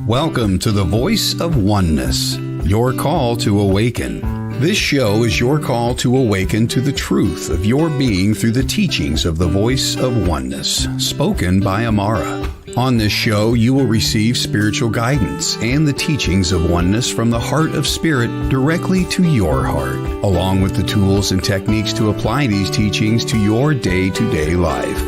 Welcome to the Voice of Oneness, your call to awaken. This show is your call to awaken to the truth of your being through the teachings of the Voice of Oneness, spoken by Amara. On this show, you will receive spiritual guidance and the teachings of oneness from the heart of spirit directly to your heart, along with the tools and techniques to apply these teachings to your day-to-day life.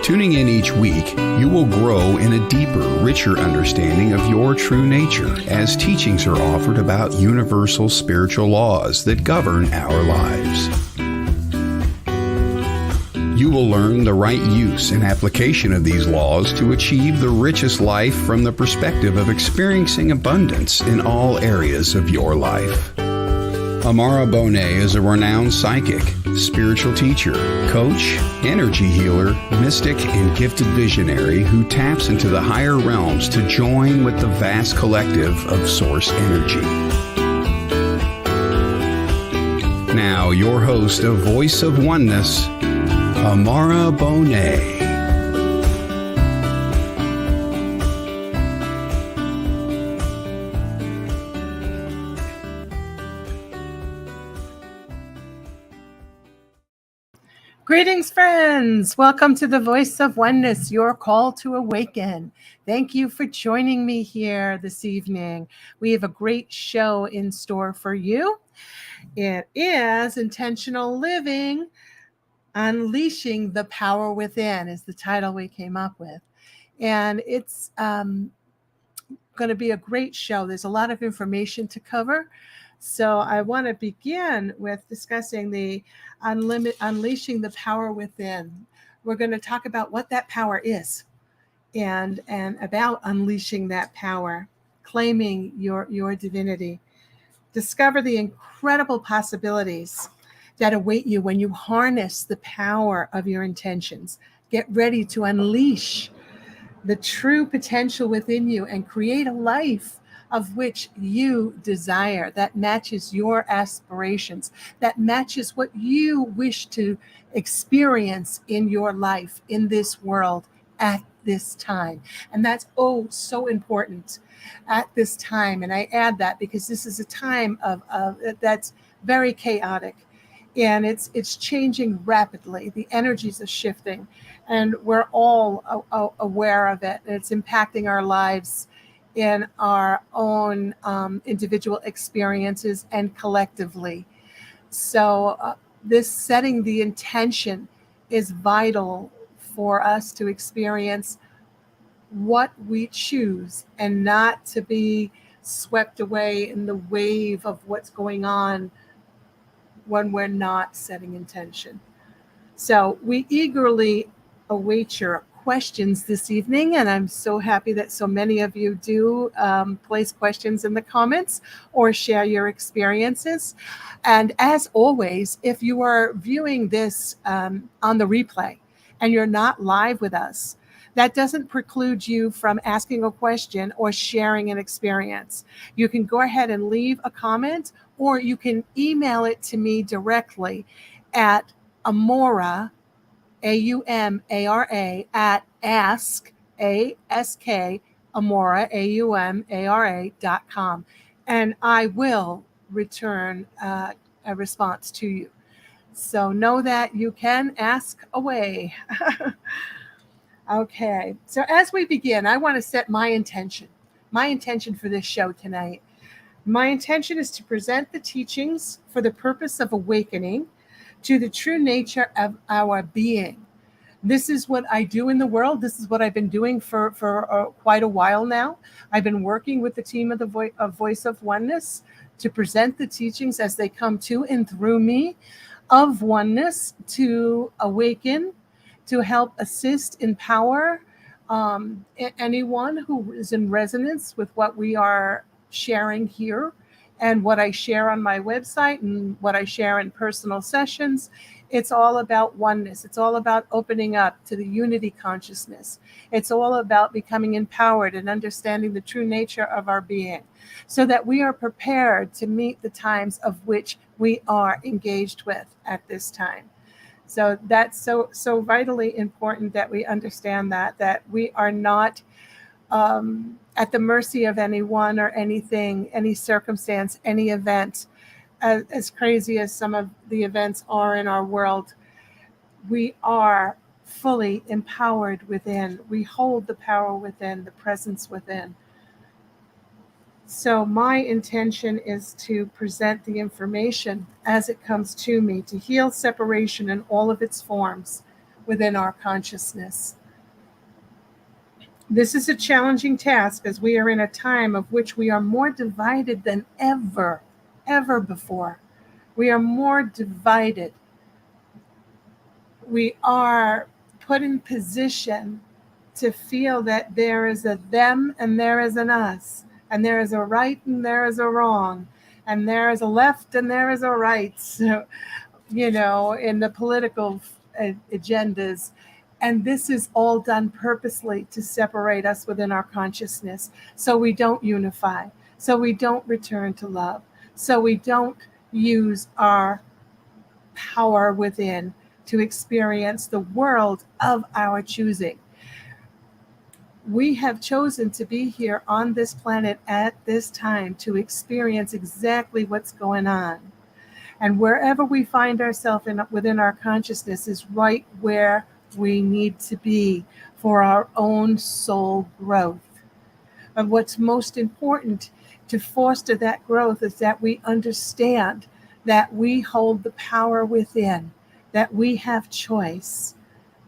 Tuning in each week, you will grow in a deeper, richer understanding of your true nature as teachings are offered about universal spiritual laws that govern our lives. You will learn the right use and application of these laws to achieve the richest life from the perspective of experiencing abundance in all areas of your life. Amara Bonet is a renowned psychic, spiritual teacher, coach, energy healer, mystic, and gifted visionary who taps into the higher realms to join with the vast collective of source energy. Now, your host of Voice of Oneness, Amara Bonet. Greetings, friends. Welcome to the Voice of Oneness, your call to awaken. Thank you for joining me here this evening. We have a great show in store for you. It is Intentional Living, Unleashing the Power Within is the title we came up with. And it's going to be a great show. There's a lot of information to cover. So I want to begin with discussing the unleashing the power within. We're going to talk about what that power is and about unleashing that power, claiming your divinity. Discover the incredible possibilities that await you when you harness the power of your intentions. Get ready to unleash the true potential within you and create a life of which you desire, that matches your aspirations, that matches what you wish to experience in your life, in this world, at this time. And that's so important at this time. And I add that because this is a time of that's very chaotic. And it's changing rapidly. The energies are shifting, and we're all aware of it. And it's impacting our lives in our own individual experiences and collectively. So this setting the intention is vital for us to experience what we choose and not to be swept away in the wave of what's going on when we're not setting intention. So we eagerly await your questions this evening, and I'm so happy that so many of you do place questions in the comments or share your experiences. And as always, if you are viewing this on the replay and you're not live with us, that doesn't preclude you from asking a question or sharing an experience. You can go ahead and leave a comment, or you can email it to me directly at Amara, AUMARA, at Amara.com. And I will return a response to you. So know that you can ask away. Okay, so as we begin, I want to set my intention for this show tonight. My intention is to present the teachings for the purpose of awakening to the true nature of our being. This is what I do in the world. This is what I've been doing for quite a while now. I've been working with the team of the Voice of Oneness to present the teachings as they come to and through me of oneness to awaken, to help assist, empower anyone who is in resonance with what we are sharing here and what I share on my website and what I share in personal sessions. It's all about oneness. It's all about opening up to the unity consciousness. It's all about becoming empowered and understanding the true nature of our being so that we are prepared to meet the times of which we are engaged with at this time. So that's so vitally important that we understand that we are not at the mercy of anyone or anything, any circumstance, any event. As crazy as some of the events are in our world, we are fully empowered within. We hold the power within, the presence within. So my intention is to present the information as it comes to me, to heal separation in all of its forms within our consciousness. This is a challenging task, as we are in a time of which we are more divided than ever before. We are more divided. We are put in position to feel that there is a them and there is an us, and there is a right and there is a wrong, and there is a left and there is a right, so, in the political agendas. And this is all done purposely to separate us within our consciousness, so we don't unify, so we don't return to love, so we don't use our power within to experience the world of our choosing. We have chosen to be here on this planet at this time to experience exactly what's going on. And wherever we find ourselves within our consciousness is right where we need to be for our own soul growth. And what's most important to foster that growth is that we understand that we hold the power within, that we have choice,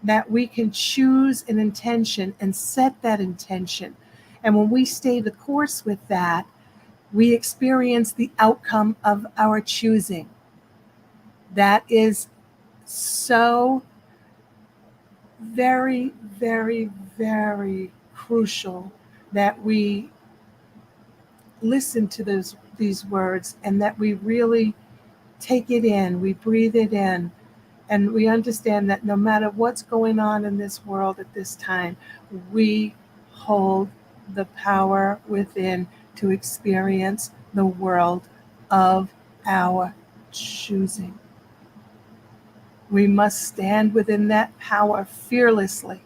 that we can choose an intention and set that intention. And when we stay the course with that, we experience the outcome of our choosing. That is so very, very, very crucial that we listen to these words and that we really take it in, we breathe it in, and we understand that no matter what's going on in this world at this time, we hold the power within to experience the world of our choosing. We must stand within that power fearlessly,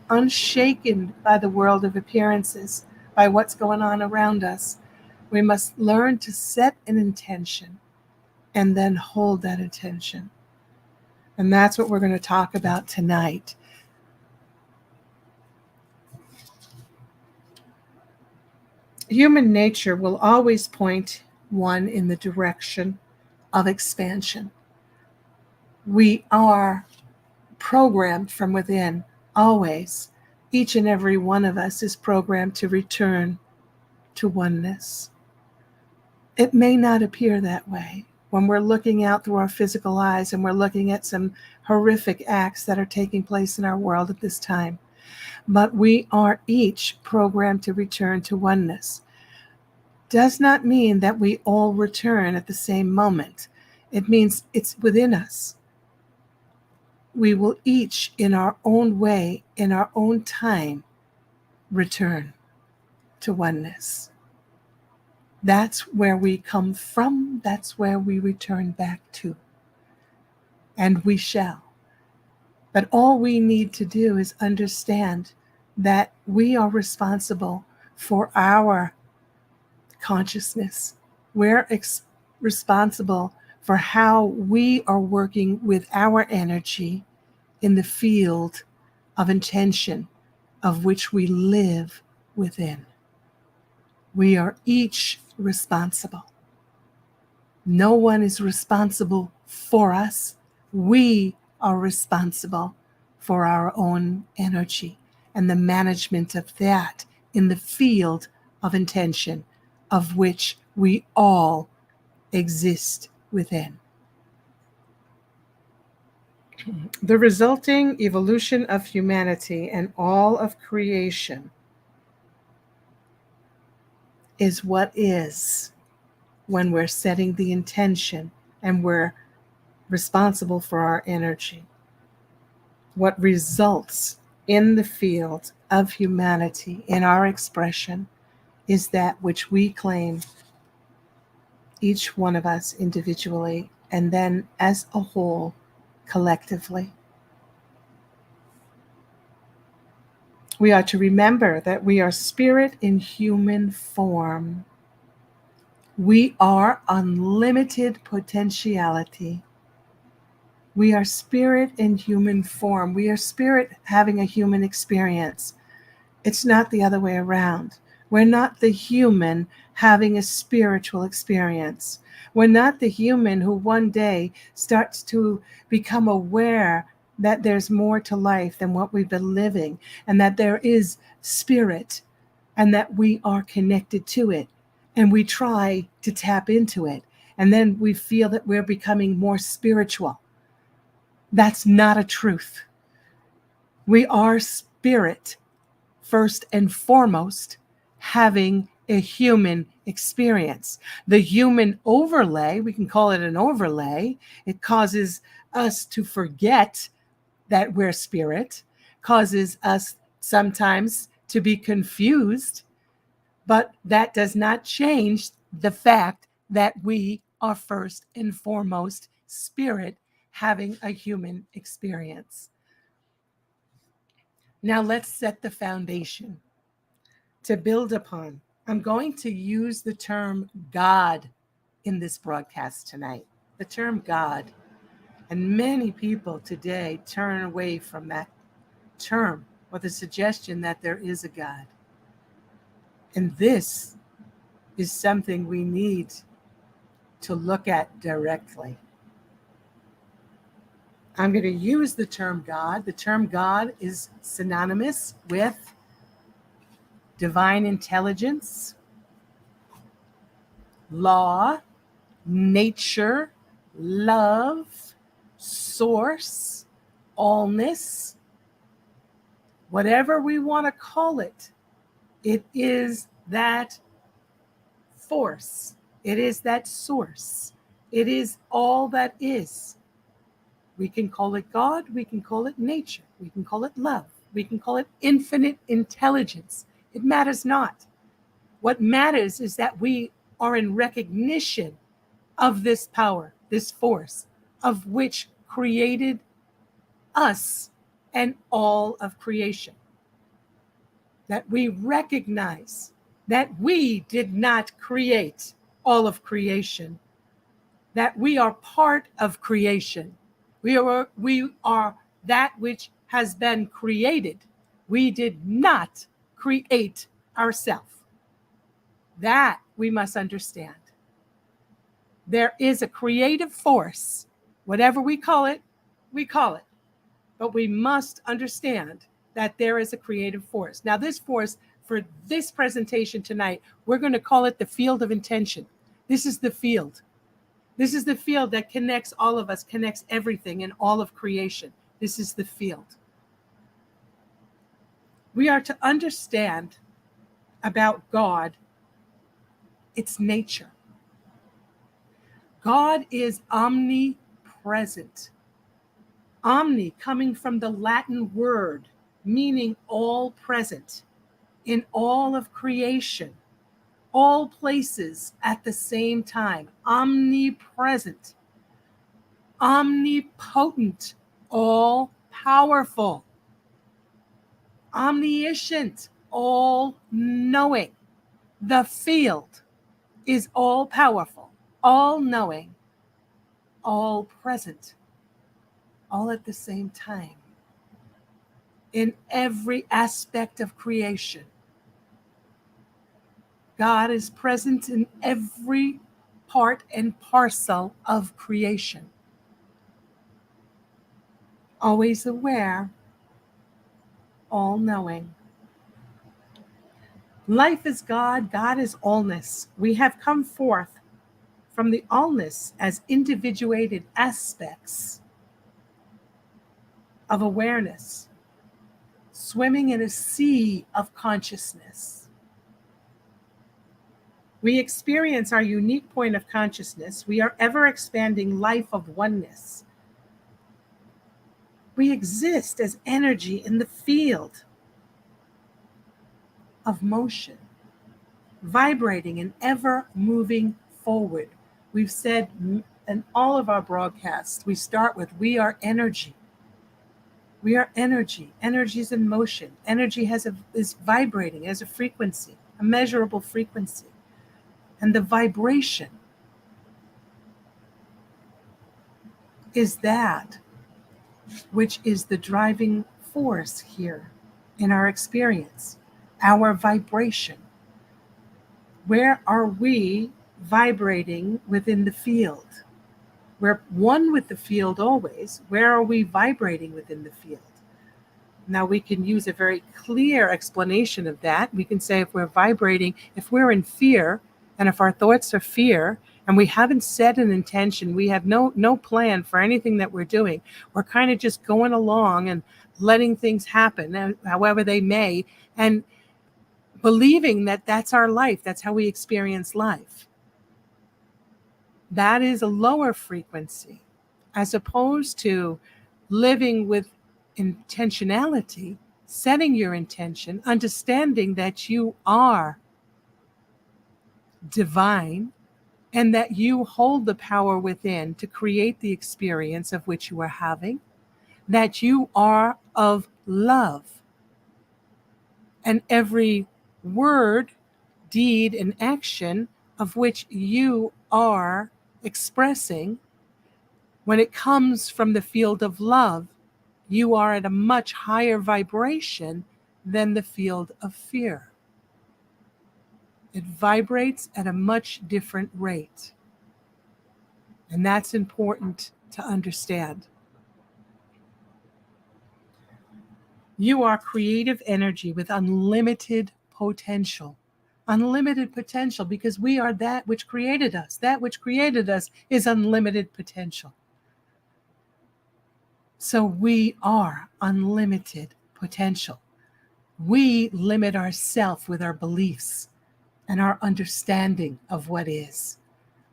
unshaken by the world of appearances, by what's going on around us. We must learn to set an intention and then hold that intention. And that's what we're going to talk about tonight. Human nature will always point one in the direction of expansion. We are programmed from within, always. Each and every one of us is programmed to return to oneness. It may not appear that way when we're looking out through our physical eyes and we're looking at some horrific acts that are taking place in our world at this time. But we are each programmed to return to oneness. Does not mean that we all return at the same moment. It means it's within us. We will each, in our own way, in our own time, return to oneness. That's where we come from. That's where we return back to. And we shall. But all we need to do is understand that we are responsible for our consciousness. We're responsible for how we are working with our energy in the field of intention of which we live within. We are each responsible. No one is responsible for us. We are responsible for our own energy and the management of that in the field of intention of which we all exist within. The resulting evolution of humanity and all of creation is what is when we're setting the intention and we're responsible for our energy. What results in the field of humanity, in our expression, is that which we claim, each one of us individually, and then as a whole, collectively. We are to remember that we are spirit in human form. We are unlimited potentiality. We are spirit in human form. We are spirit having a human experience. It's not the other way around. We're not the human having a spiritual experience. We're not the human who one day starts to become aware that there's more to life than what we've been living, and that there is spirit, and that we are connected to it. And we try to tap into it. And then we feel that we're becoming more spiritual. That's not a truth. We are spirit first and foremost, having a human experience. The human overlay, we can call it an overlay, it causes us to forget that we're spirit, causes us sometimes to be confused, but that does not change the fact that we are first and foremost spirit having a human experience. Now let's set the foundation to build upon. I'm going to use the term God in this broadcast tonight, the term God. And many people today turn away from that term or the suggestion that there is a God. And this is something we need to look at directly. I'm going to use the term God. The term God is synonymous with divine intelligence, law, nature, love, source, allness, whatever we want to call it. It is that force. It is that source. It is all that is. We can call it God. We can call it nature. We can call it love. We can call it infinite intelligence. It matters not. What matters is that we are in recognition of this power, this force, of which created us and all of creation. That we recognize that we did not create all of creation, that we are part of creation. We are that which has been created. We did not create ourselves. That we must understand. There is a creative force. Whatever we call it, we call it. But we must understand that there is a creative force. Now, this force, for this presentation tonight, we're going to call it the field of intention. This is the field. This is the field that connects all of us, connects everything in all of creation. This is the field. We are to understand about God, its nature. God is omnipresent. Omni coming from the Latin word meaning all present in all of creation, all places at the same time, omnipresent, omnipotent, all powerful, omniscient, all knowing. The field is all powerful, all knowing, all present, all at the same time, in every aspect of creation. God is present in every part and parcel of creation. Always aware, all knowing. Life is God, God is allness. We have come forth from the allness as individuated aspects of awareness, swimming in a sea of consciousness. We experience our unique point of consciousness. We are ever expanding life of oneness. We exist as energy in the field of motion, vibrating and ever moving forward. We've said in all of our broadcasts, we start with we are energy. We are energy. Energy is in motion. Energy is vibrating, has a frequency, a measurable frequency. And the vibration is that which is the driving force here in our experience, our vibration. Where are we vibrating within the field? We're one with the field always. Where are we vibrating within the field? Now we can use a very clear explanation of that. We can say if we're vibrating, if we're in fear, and if our thoughts are fear, and we haven't set an intention, we have no plan for anything that we're doing. We're kind of just going along and letting things happen, however they may, and believing that that's our life. That's how we experience life. That is a lower frequency, as opposed to living with intentionality, setting your intention, understanding that you are divine and that you hold the power within to create the experience of which you are having, that you are of love. And every word, deed, and action of which you are expressing, when it comes from the field of love, you are at a much higher vibration than the field of fear. It vibrates at a much different rate. And that's important to understand. You are creative energy with unlimited potential. Unlimited potential, because we are that which created us. That which created us is unlimited potential. So we are unlimited potential. We limit ourselves with our beliefs and our understanding of what is,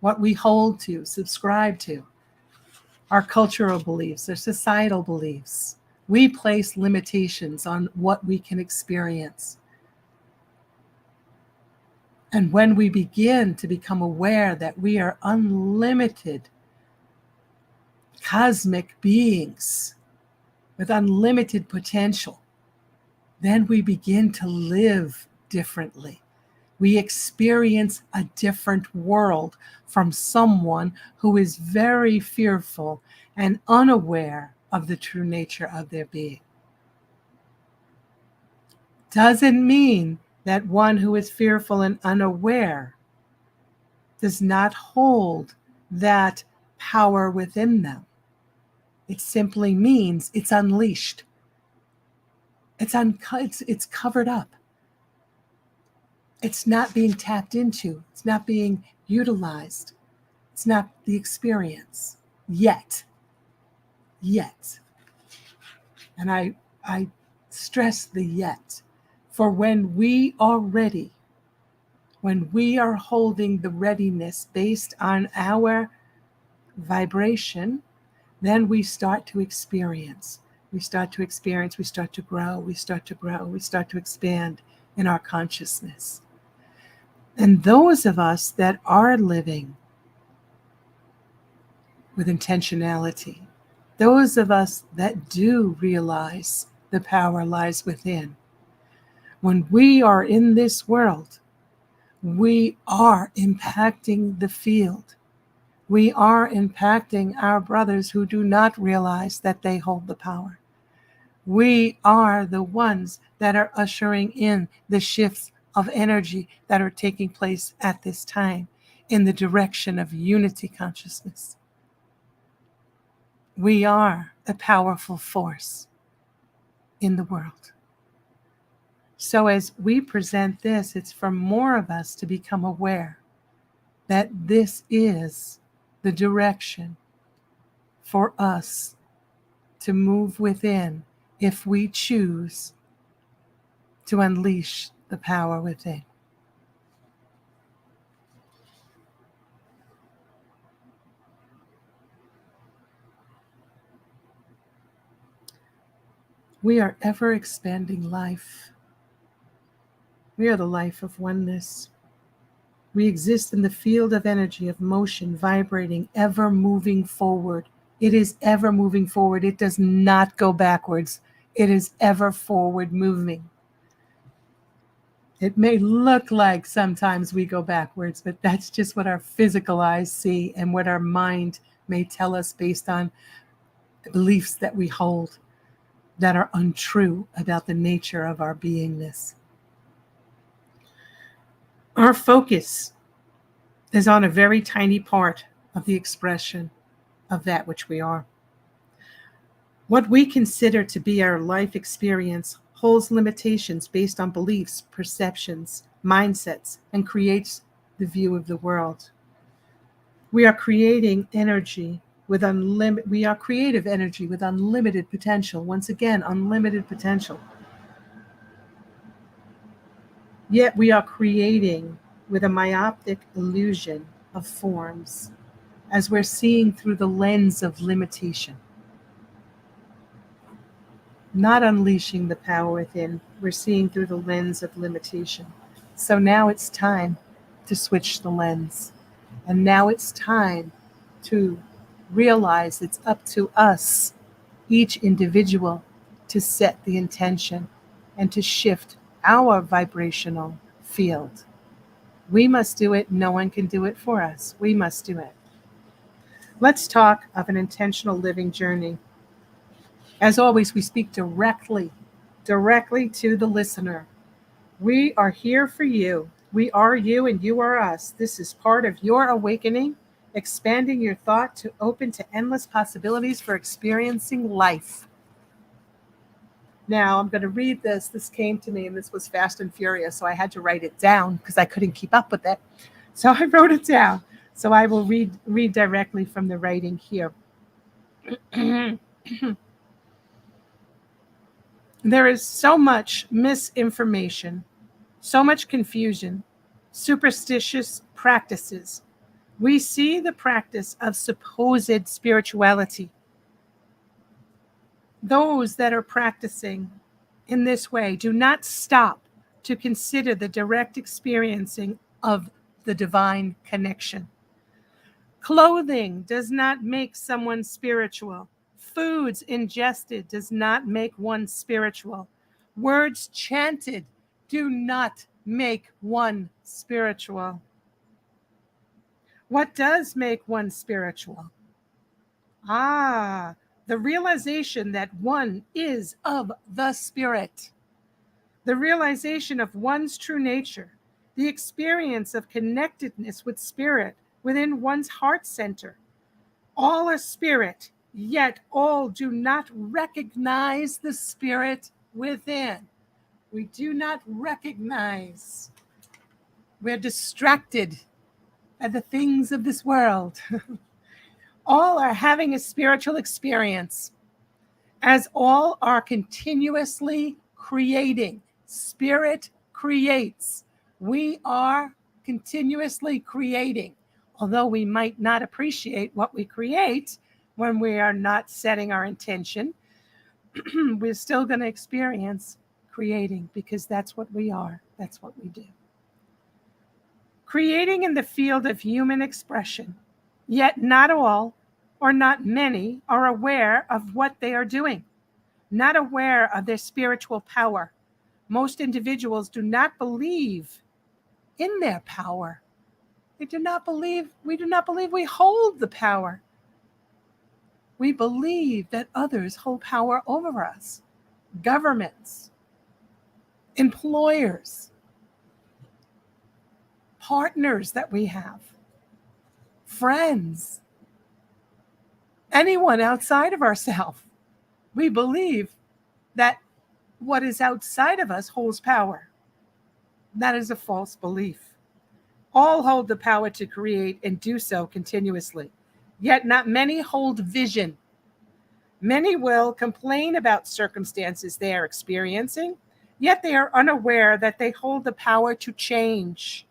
what we hold to, subscribe to, our cultural beliefs, our societal beliefs. We place limitations on what we can experience. And when we begin to become aware that we are unlimited cosmic beings with unlimited potential, then we begin to live differently. We experience a different world from someone who is very fearful and unaware of the true nature of their being. Doesn't mean that one who is fearful and unaware does not hold that power within them. It simply means it's unleashed. It's covered up. It's not being tapped into. It's not being utilized. It's not the experience yet. And I stress the yet. For when we are ready, when we are holding the readiness based on our vibration, then we start to experience. We start to experience, we start to grow, we start to expand in our consciousness. And those of us that are living with intentionality, those of us that do realize the power lies within, when we are in this world, we are impacting the field. We are impacting our brothers who do not realize that they hold the power. We are the ones that are ushering in the shifts of energy that are taking place at this time in the direction of unity consciousness. We are a powerful force in the world. So as we present this, it's for more of us to become aware that this is the direction for us to move within if we choose to unleash the power within. We are ever expanding life. We are the life of oneness. We exist in the field of energy of motion, vibrating, ever moving forward It is ever moving forward. It does not go backwards. It is ever forward moving. It may look like sometimes we go backwards, but that's just what our physical eyes see and what our mind may tell us based on the beliefs that we hold that are untrue about the nature of our beingness. Our focus is on a very tiny part of the expression of that which we are. What we consider to be our life experience holds limitations based on beliefs, perceptions, mindsets, and creates the view of the world. We are creating energy with we are creative energy with unlimited potential. Once again, unlimited potential. Yet we are creating with a myopic illusion of forms as we're seeing through the lens of limitation. Not unleashing the power within, we're seeing through the lens of limitation. So now it's time to switch the lens. And now it's time to realize it's up to us, each individual, to set the intention and to shift our vibrational field. We must do it. No one can do it for us. We must do it. Let's talk of an intentional living journey. As always, we speak directly to the listener. We are here for you. We are you and you are us. This is part of your awakening, expanding your thought to open to endless possibilities for experiencing life. Now, I'm going to read this. This came to me, and this was fast and furious, so I had to write it down because I couldn't keep up with it. So I wrote it down. So I will read directly from the writing here. There is so much misinformation, so much confusion, superstitious practices. We see the practice of supposed spirituality. Those that are practicing in this way do not stop to consider the direct experiencing of the divine connection. Clothing does not make someone spiritual. Foods ingested does not make one spiritual. Words chanted do not make one spiritual. What does make one spiritual? The realization that one is of the Spirit. The realization of one's true nature. The experience of connectedness with Spirit within one's heart center. All are Spirit, yet all do not recognize the Spirit within. We do not recognize. We're distracted by the things of this world. All are having a spiritual experience, as all are continuously creating. Spirit creates. We are continuously creating. Although we might not appreciate what we create when we are not setting our intention, we're still going to experience creating because that's what we are. That's what we do. Creating in the field of human expression, yet not all or not many are aware of what they are doing, not aware of their spiritual power. Most individuals do not believe in their power. We do not believe we hold the power. We believe that others hold power over us. Governments, employers, partners that we have, friends, anyone outside of ourselves. We believe that what is outside of us holds power. That is a false belief. All hold the power to create and do so continuously. Yet not many hold vision. Many will complain about circumstances they are experiencing, yet they are unaware that they hold the power to change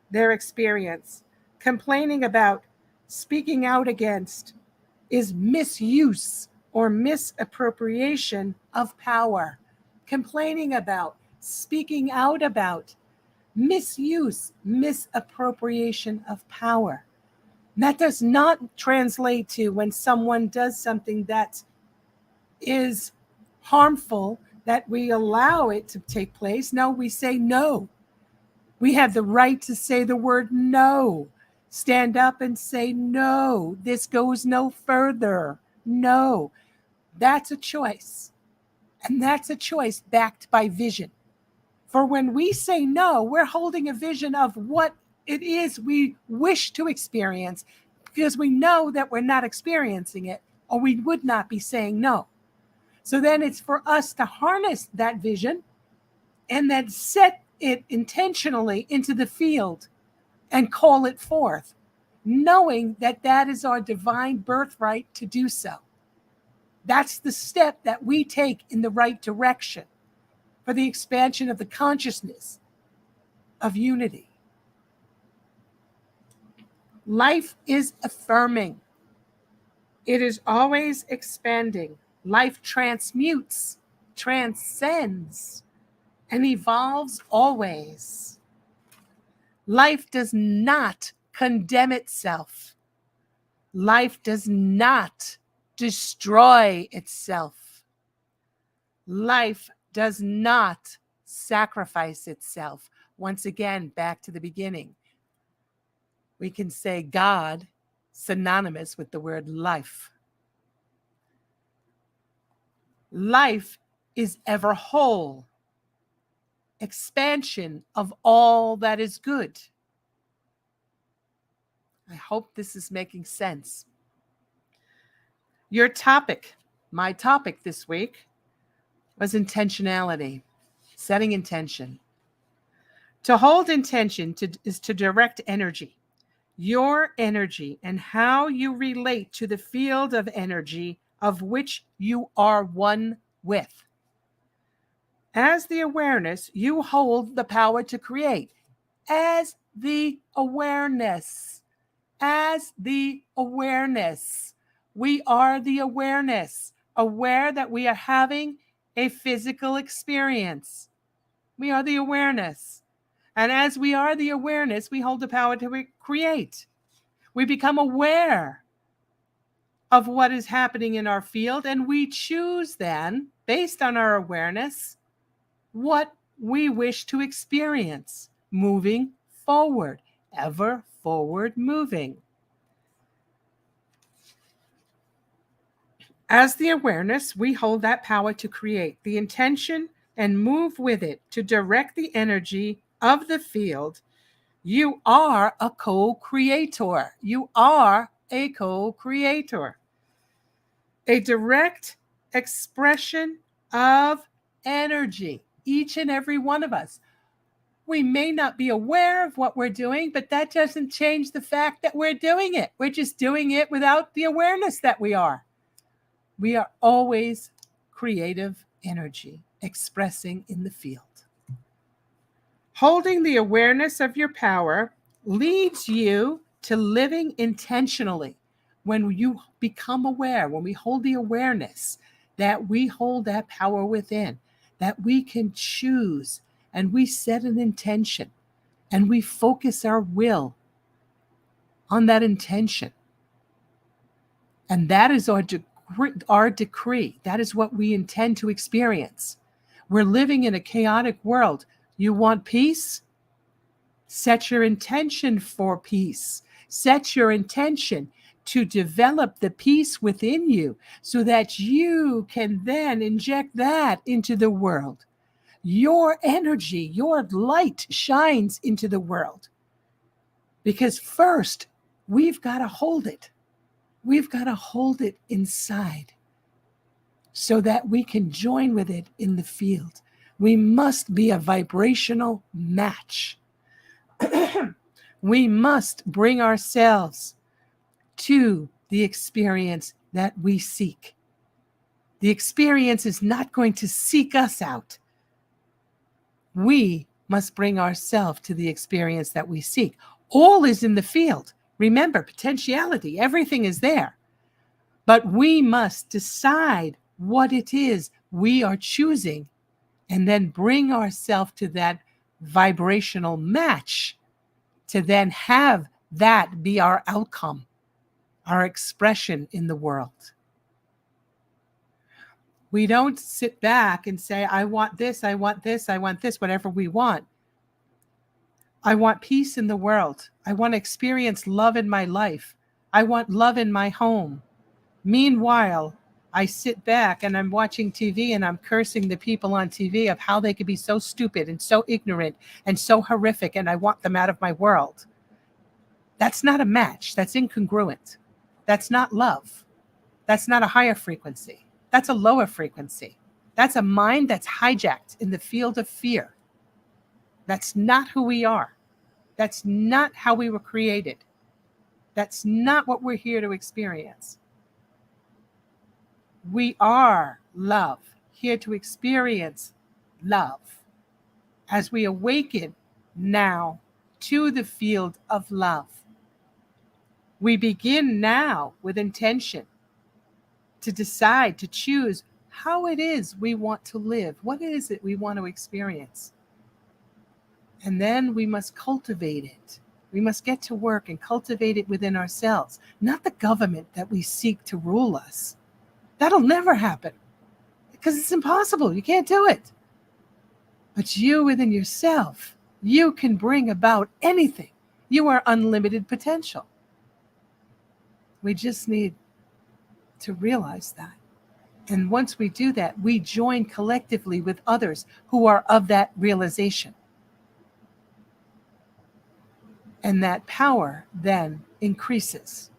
their experience. Complaining about, speaking out against, is misuse or misappropriation of power. Complaining about, speaking out about, misuse, misappropriation of power. That does not translate to when someone does something that is harmful, that we allow it to take place. No, we say no. We have the right to say the word no. Stand up and say no. This goes no further. No. That's a choice. And that's a choice backed by vision. For when we say no, we're holding a vision of what it is we wish to experience, because we know that we're not experiencing it, or we would not be saying no. So then it's for us to harness that vision and then set it intentionally into the field and call it forth, knowing that that is our divine birthright to do so. That's the step that we take in the right direction for the expansion of the consciousness of unity. Life is affirming. It is always expanding. Life transmutes, transcends, and evolves always. Life does not condemn itself. Life does not destroy itself. Life does not sacrifice itself. Once again, back to the beginning. We can say God synonymous with the word life. Life is ever whole, expansion of all that is good. I hope this is making sense. Your topic, my topic this week, was intentionality, setting intention. To hold intention is to direct energy, your energy, and how you relate to the field of energy of which you are one with. As the awareness, you hold the power to create. As the awareness, we are the awareness, aware that we are having a physical experience. We are the awareness. And as we are the awareness, we hold the power to create. We become aware of what is happening in our field, and we choose then, based on our awareness, what we wish to experience moving forward, ever forward moving. As the awareness, we hold that power to create the intention and move with it to direct the energy of the field. You are a co-creator. You are a co-creator. A direct expression of energy, each and every one of us. We may not be aware of what we're doing, but that doesn't change the fact that we're doing it. We're just doing it without the awareness that we are. We are always creative energy expressing in the field. Holding the awareness of your power leads you to living intentionally. When you become aware, when we hold the awareness that we hold that power within, that we can choose, and we set an intention, and we focus our will on that intention. And that is our decree. That is what we intend to experience. We're living in a chaotic world. You want peace? Set your intention for peace. Set your intention to develop the peace within you so that you can then inject that into the world. Your energy, your light shines into the world. Because first, we've got to hold it. We've got to hold it inside so that we can join with it in the field. We must be a vibrational match. We must bring ourselves to the experience that we seek. The experience is not going to seek us out. We must bring ourselves to the experience that we seek. All is in the field. Remember, potentiality, everything is there. But we must decide what it is we are choosing and then bring ourselves to that vibrational match to then have that be our outcome, our expression in the world. We don't sit back and say, I want this, I want this, I want this, whatever we want. I want peace in the world. I want to experience love in my life. I want love in my home. Meanwhile, I sit back and I'm watching TV and I'm cursing the people on TV of how they could be so stupid and so ignorant and so horrific, and I want them out of my world. That's not a match. That's incongruent. That's not love. That's not a higher frequency. That's a lower frequency. That's a mind that's hijacked in the field of fear. That's not who we are. That's not how we were created. That's not what we're here to experience. We are love, here to experience love. As we awaken now to the field of love, we begin now with intention to decide, to choose how it is we want to live. What is it we want to experience? And then we must cultivate it. We must get to work and cultivate it within ourselves, not the government that we seek to rule us. That'll never happen because it's impossible. You can't do it. But you within yourself, you can bring about anything. You are unlimited potential. We just need to realize that. And once we do that, we join collectively with others who are of that realization. And that power then increases.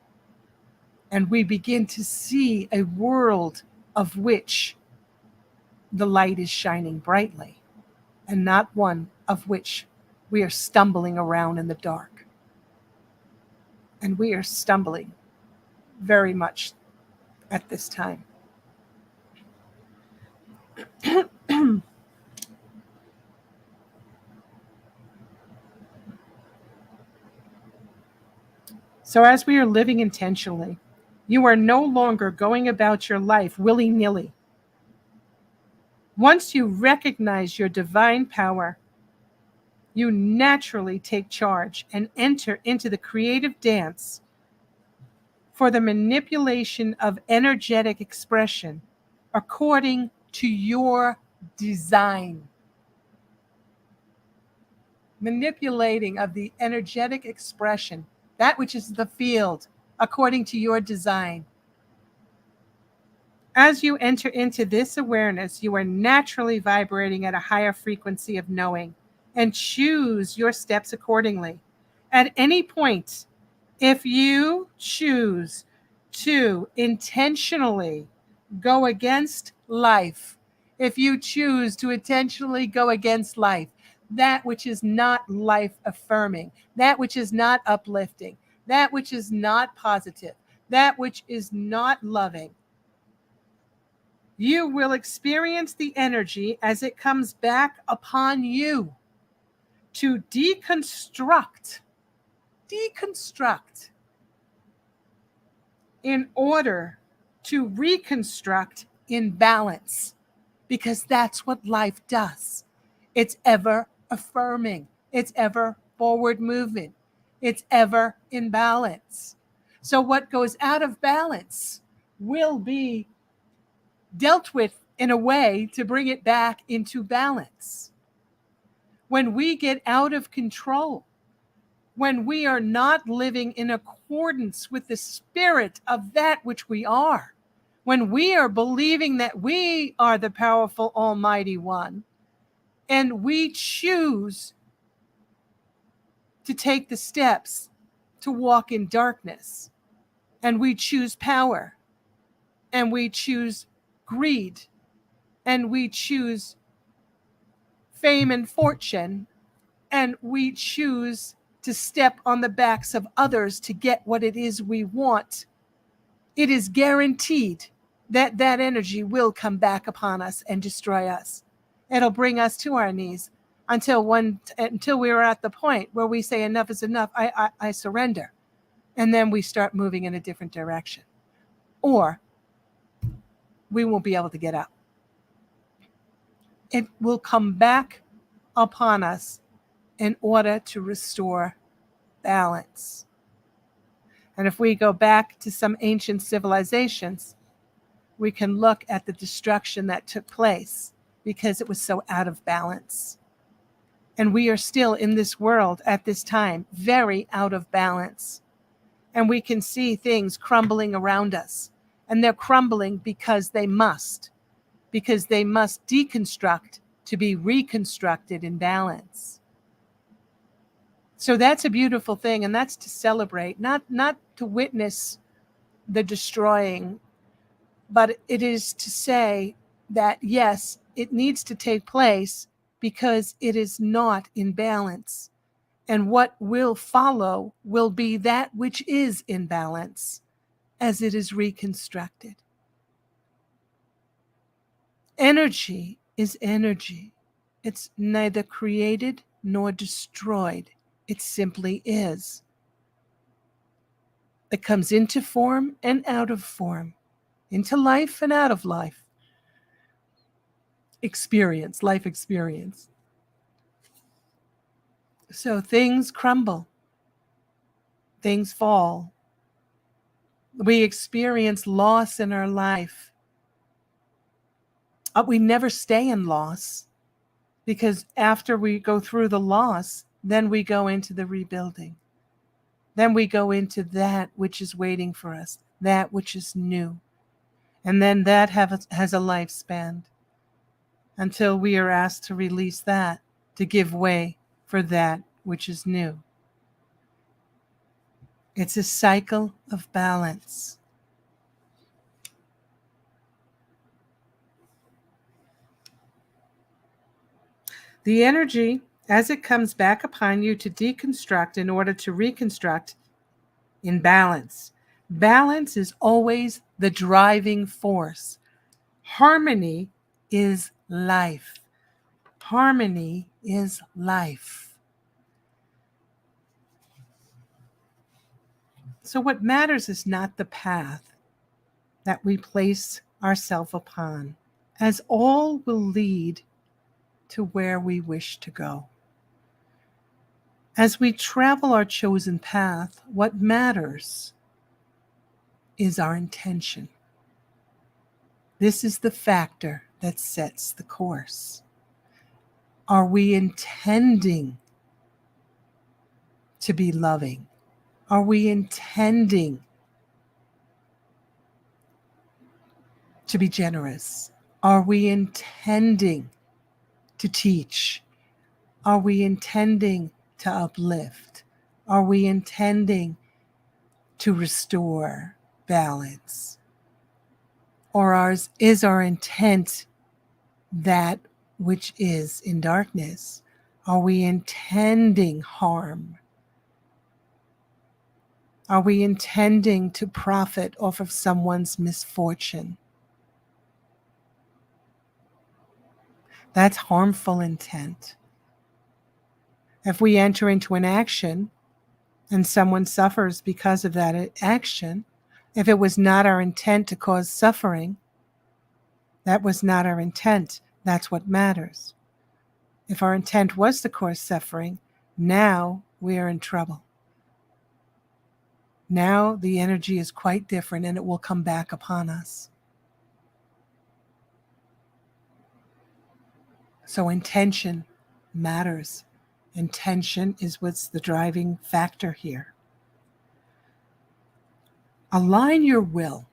And we begin to see a world of which the light is shining brightly, and not one of which we are stumbling around in the dark. And we are stumbling very much at this time. So as we are living intentionally, you are no longer going about your life willy-nilly. Once you recognize your divine power, you naturally take charge and enter into the creative dance for the manipulation of energetic expression according to your design. Manipulating of the energetic expression, that which is the field, according to your design. As you enter into this awareness, you are naturally vibrating at a higher frequency of knowing, and choose your steps accordingly. At any point, if you choose to intentionally go against life, if you choose to intentionally go against life, that which is not life affirming, that which is not uplifting, that which is not positive, that which is not loving, you will experience the energy as it comes back upon you to deconstruct in order to reconstruct in balance, because that's what life does. It's ever affirming. It's ever forward movement. It's ever in balance. So what goes out of balance will be dealt with in a way to bring it back into balance. When we get out of control, when we are not living in accordance with the spirit of that which we are, when we are believing that we are the powerful Almighty One, and we choose to take the steps to walk in darkness, and we choose power, and we choose greed, and we choose fame and fortune, and we choose to step on the backs of others to get what it is we want, it is guaranteed that that energy will come back upon us and destroy us. It'll bring us to our knees until we are at the point where we say enough is enough, I surrender. And then we start moving in a different direction. Or we won't be able to get up. It will come back upon us in order to restore balance. And if we go back to some ancient civilizations, we can look at the destruction that took place because it was so out of balance. And we are still in this world at this time, very out of balance. And we can see things crumbling around us. And they're crumbling because they must deconstruct to be reconstructed in balance. So that's a beautiful thing, and that's to celebrate, not to witness the destroying, but it is to say that, yes, it needs to take place because it is not in balance. And what will follow will be that which is in balance as it is reconstructed. Energy is energy. It's neither created nor destroyed. It simply is. It comes into form and out of form, into life and out of life. Life experience. So things crumble, things fall. We experience loss in our life. We never stay in loss, because after we go through the loss, then we go into the rebuilding. Then we go into that which is waiting for us, that which is new. And then that has a lifespan until we are asked to release that, to give way for that which is new. It's a cycle of balance. The energy, as it comes back upon you to deconstruct in order to reconstruct, in balance. Balance is always the driving force. Harmony is life. Harmony is life. So what matters is not the path that we place ourselves upon, as all will lead to where we wish to go. As we travel our chosen path, what matters is our intention. This is the factor that sets the course. Are we intending to be loving? Are we intending to be generous? Are we intending to teach? Are we intending to uplift? Are we intending to restore balance? Or is our intent that which is in darkness? Are we intending harm? Are we intending to profit off of someone's misfortune? That's harmful intent. If we enter into an action and someone suffers because of that action, if it was not our intent to cause suffering, that was not our intent. That's what matters. If our intent was to cause suffering, now we are in trouble. Now the energy is quite different and it will come back upon us. So intention matters. Intention is what's the driving factor here. Align your will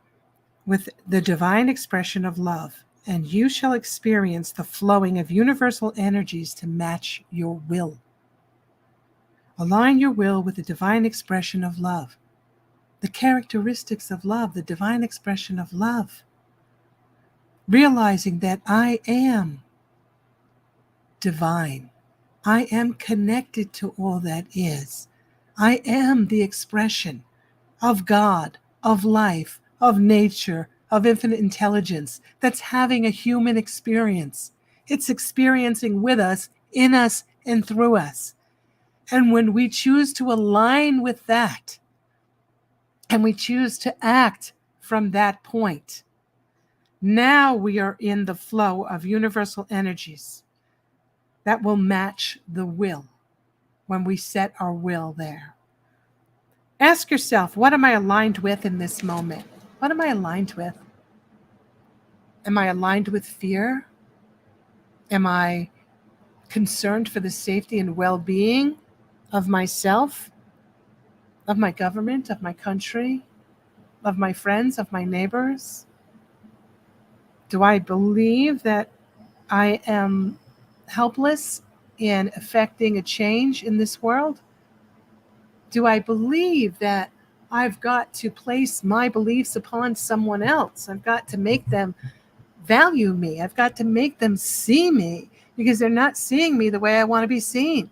with the divine expression of love, and you shall experience the flowing of universal energies to match your will. Align your will with the divine expression of love, the characteristics of love, the divine expression of love. Realizing that I am divine. I am connected to all that is. I am the expression of God, of life, of nature, of infinite intelligence that's having a human experience. It's experiencing with us, in us, and through us. And when we choose to align with that, and we choose to act from that point, now we are in the flow of universal energies that will match the will when we set our will there. Ask yourself, what am I aligned with in this moment? What am I aligned with? Am I aligned with fear? Am I concerned for the safety and well-being of myself, of my government, of my country, of my friends, of my neighbors? Do I believe that I am helpless in affecting a change in this world? Do I believe that I've got to place my beliefs upon someone else? I've got to make them value me. I've got to make them see me because they're not seeing me the way I want to be seen.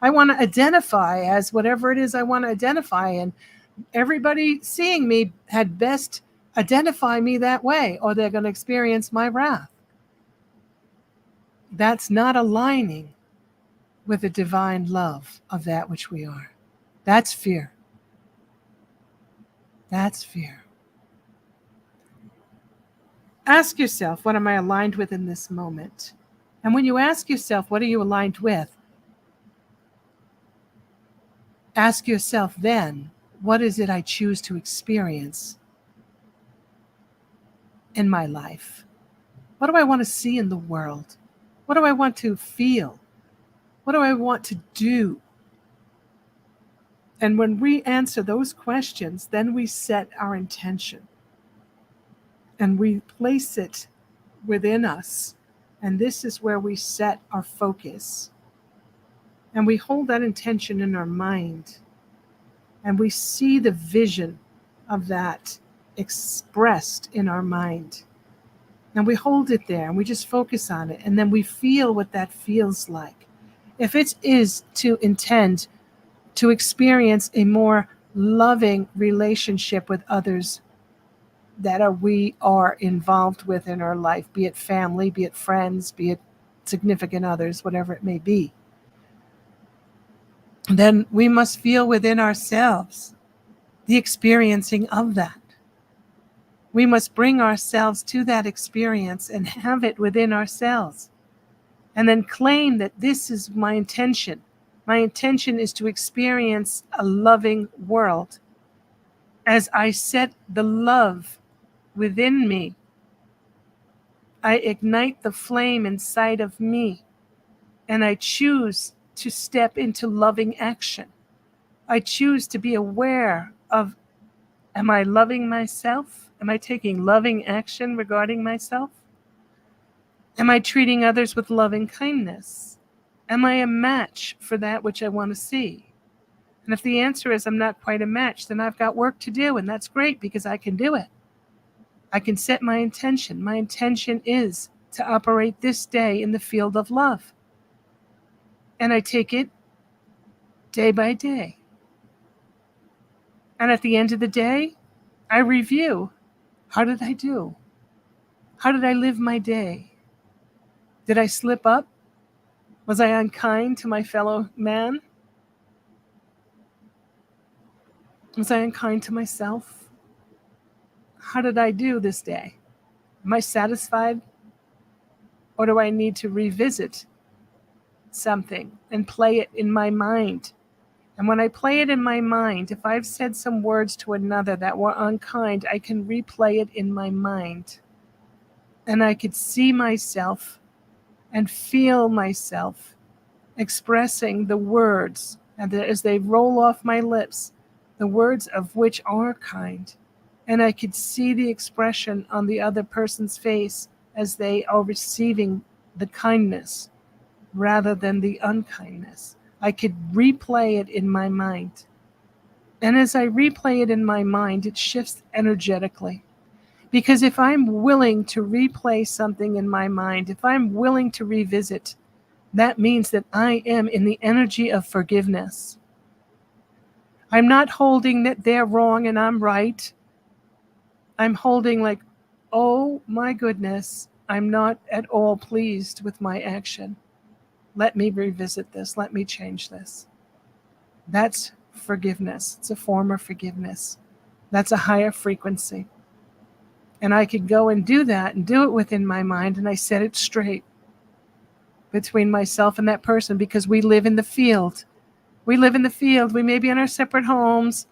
I want to identify as whatever it is I want to identify, and everybody seeing me had best identify me that way, or they're going to experience my wrath. That's not aligning with the divine love of that which we are. That's fear. That's fear. Ask yourself, what am I aligned with in this moment? And when you ask yourself, what are you aligned with? Ask yourself then, what is it I choose to experience in my life? What do I want to see in the world? What do I want to feel? What do I want to do? And when we answer those questions, then we set our intention and we place it within us. And this is where we set our focus. And we hold that intention in our mind. And we see the vision of that expressed in our mind. And we hold it there and we just focus on it. And then we feel what that feels like. If it is to intend to experience a more loving relationship with others that we are involved with in our life, be it family, be it friends, be it significant others, whatever it may be, then we must feel within ourselves the experiencing of that. We must bring ourselves to that experience and have it within ourselves. And then claim that this is my intention. My intention is to experience a loving world. As I set the love within me, I ignite the flame inside of me, and I choose to step into loving action. I choose to be aware of, am I loving myself? Am I taking loving action regarding myself? Am I treating others with loving kindness? Am I a match for that which I want to see? And if the answer is I'm not quite a match, then I've got work to do, and that's great because I can do it. I can set my intention. My intention is to operate this day in the field of love. And I take it day by day. And at the end of the day, I review. How did I do? How did I live my day? Did I slip up? Was I unkind to my fellow man? Was I unkind to myself? How did I do this day? Am I satisfied? Or do I need to revisit something and play it in my mind? And when I play it in my mind, if I've said some words to another that were unkind, I can replay it in my mind. And I could see myself and feel myself expressing the words, and as they roll off my lips, the words of which are kind. And I could see the expression on the other person's face as they are receiving the kindness rather than the unkindness. I could replay it in my mind. And as I replay it in my mind, it shifts energetically. Because if I'm willing to replay something in my mind, if I'm willing to revisit, that means that I am in the energy of forgiveness. I'm not holding that they're wrong and I'm right. I'm holding like, oh my goodness, I'm not at all pleased with my action. Let me revisit this. Let me change this. That's forgiveness. It's a form of forgiveness. That's a higher frequency. And I could go and do that and do it within my mind, and I set it straight between myself and that person, because we live in the field. We live in the field. We may be in our separate homes.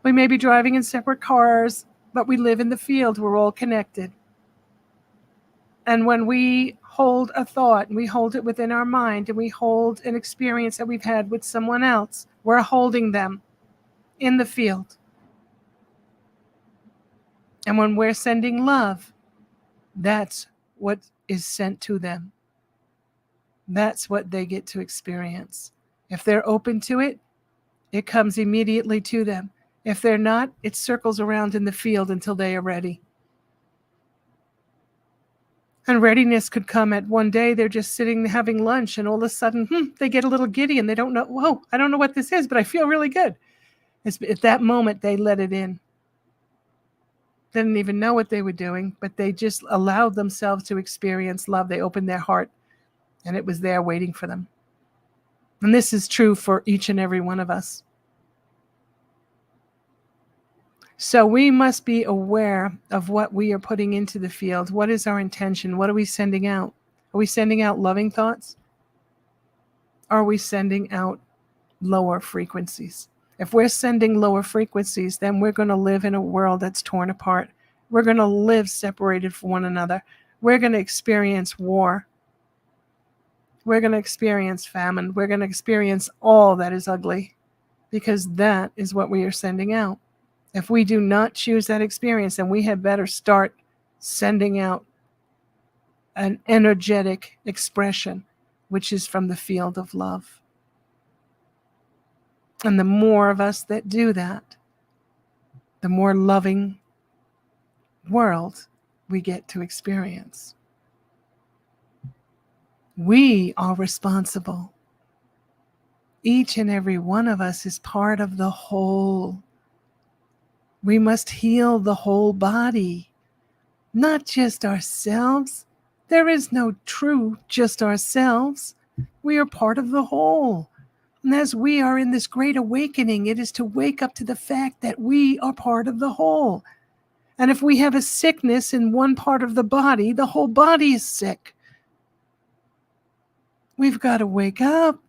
We may be driving in separate cars, but we live in the field. We're all connected. And when we hold a thought and we hold it within our mind and we hold an experience that we've had with someone else, we're holding them in the field. And when we're sending love, that's what is sent to them. That's what they get to experience. If they're open to it, it comes immediately to them. If they're not, it circles around in the field until they are ready. And readiness could come at one day, they're just sitting having lunch, and all of a sudden, they get a little giddy and they don't know, whoa, I don't know what this is, but I feel really good. At that moment, they let it in. They didn't even know what they were doing, but they just allowed themselves to experience love. They opened their heart, and it was there waiting for them. And this is true for each and every one of us. So we must be aware of what we are putting into the field. What is our intention? What are we sending out? Are we sending out loving thoughts? Are we sending out lower frequencies? If we're sending lower frequencies, then we're going to live in a world that's torn apart. We're going to live separated from one another. We're going to experience war. We're going to experience famine. We're going to experience all that is ugly, because that is what we are sending out. If we do not choose that experience, then we had better start sending out an energetic expression, which is from the field of love. And the more of us that do that, the more loving world we get to experience. We are responsible. Each and every one of us is part of the whole. We must heal the whole body, not just ourselves. There is no true just ourselves. We are part of the whole. And as we are in this great awakening, it is to wake up to the fact that we are part of the whole. And if we have a sickness in one part of the whole body is sick. We've got to wake up.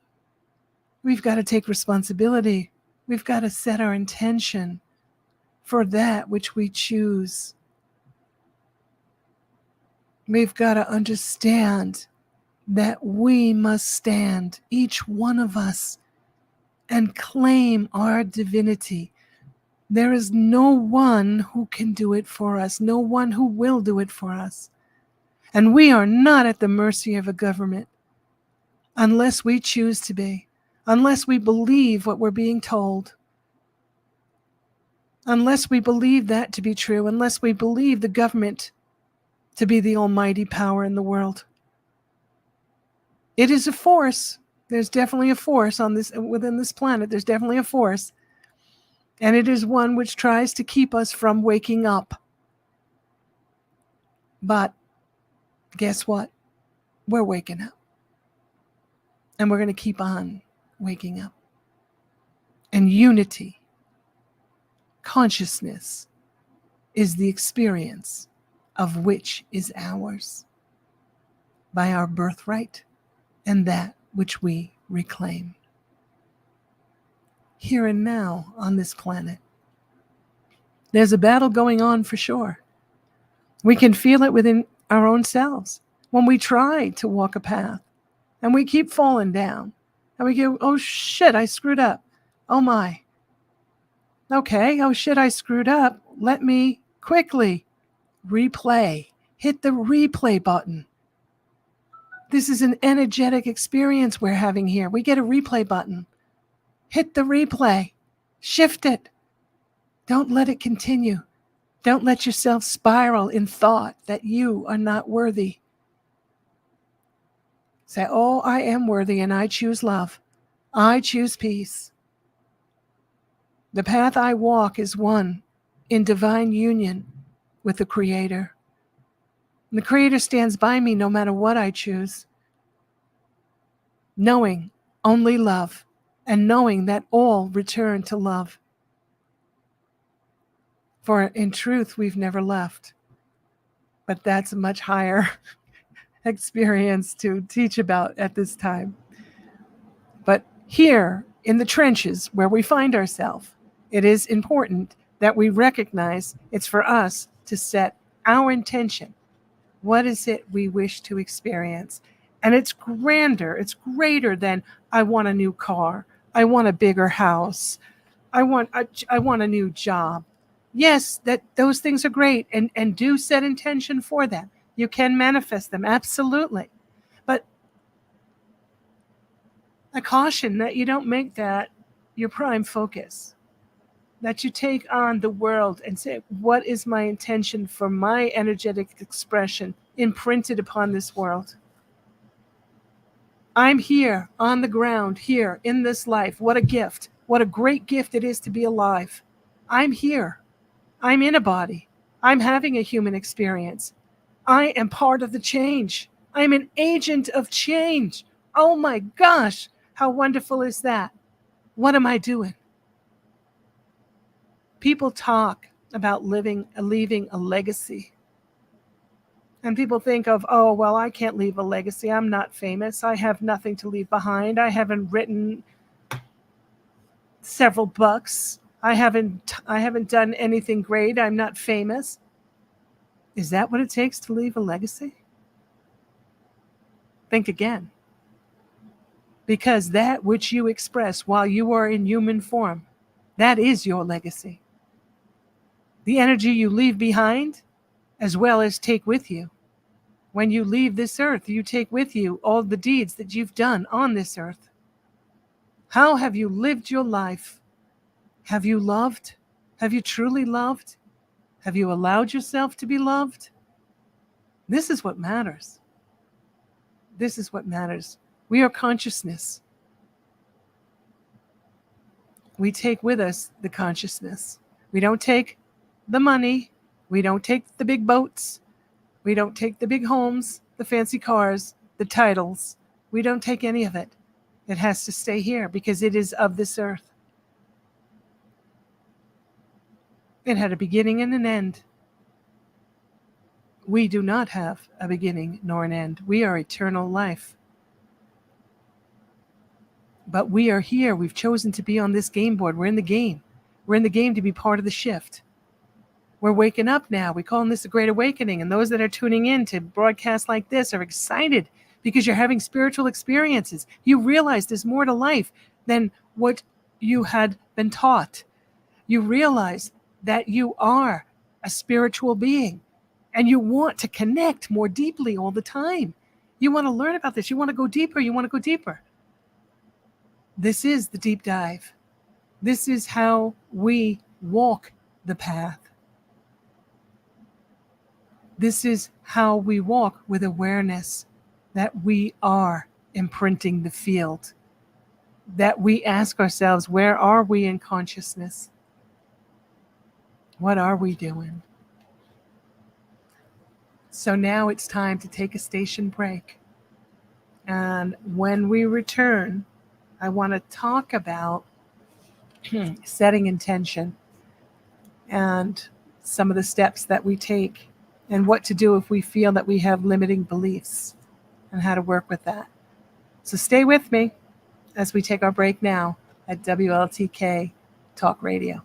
We've got to take responsibility. We've got to set our intention for that which we choose. We've got to understand that we must stand, each one of us, and claim our divinity. There is no one who can do it for us, no one who will do it for us. And we are not at the mercy of a government unless we choose to be, unless we believe what we're being told, unless we believe that to be true, unless we believe the government to be the almighty power in the world. It is a force. There's definitely a force within this planet. There's definitely a force. And it is one which tries to keep us from waking up. But guess what? We're waking up. And we're going to keep on waking up. And unity, consciousness, is the experience of which is ours by our birthright and that which we reclaim. Here and now on this planet, there's a battle going on for sure. We can feel it within our own selves when we try to walk a path and we keep falling down and we go, oh shit, I screwed up. Oh my. Okay, oh shit, I screwed up. Let me quickly replay. Hit the replay button. This is an energetic experience we're having here. We get a replay button. Hit the replay. Shift it. Don't let it continue. Don't let yourself spiral in thought that you are not worthy. Say, oh, I am worthy and I choose love. I choose peace. The path I walk is one in divine union with the Creator. And the Creator stands by me no matter what I choose. Knowing only love and knowing that all return to love. For in truth, we've never left. But that's a much higher experience to teach about at this time. But here in the trenches where we find ourselves, It is important that we recognize it's for us to set our intention. What is it we wish to experience? And it's grander, it's greater than I want a new car, I want a bigger house, I want a new job. Yes, that those things are great, and do set intention for them. You can manifest them, absolutely. But I caution that you don't make that your prime focus. That you take on the world and say, what is my intention for my energetic expression imprinted upon this world? I'm here on the ground, here in this life. What a gift. What a great gift it is to be alive. I'm here. I'm in a body. I'm having a human experience. I am part of the change. I'm an agent of change. Oh my gosh, how wonderful is that? What am I doing? People talk about leaving a legacy. And people think of, oh, well, I can't leave a legacy. I'm not famous. I have nothing to leave behind. I haven't written several books. I haven't done anything great. I'm not famous. Is that what it takes to leave a legacy? Think again. Because that which you express while you are in human form, that is your legacy. The energy you leave behind, as well as take with you. When you leave this earth, you take with you all the deeds that you've done on this earth. How have you lived your life? Have you loved? Have you truly loved? Have you allowed yourself to be loved? This is what matters. This is what matters. We are consciousness. We take with us the consciousness. We don't take the money. We don't take the big boats. We don't take the big homes, the fancy cars, the titles. We don't take any of it. It has to stay here because it is of this earth. It had a beginning and an end. We do not have a beginning nor an end. We are eternal life. But we are here. We've chosen to be on this game board. We're in the game. We're in the game to be part of the shift. We're waking up now. We call this a great awakening. And those that are tuning in to broadcasts like this are excited because you're having spiritual experiences. You realize there's more to life than what you had been taught. You realize that you are a spiritual being and you want to connect more deeply all the time. You want to learn about this. You want to go deeper. You want to go deeper. This is the deep dive. This is how we walk the path. This is how we walk with awareness that we are imprinting the field, that we ask ourselves, where are we in consciousness? What are we doing? So now it's time to take a station break. And when we return, I want to talk about setting intention and some of the steps that we take and what to do if we feel that we have limiting beliefs and how to work with that. So stay with me as we take our break now at WLTK Talk Radio.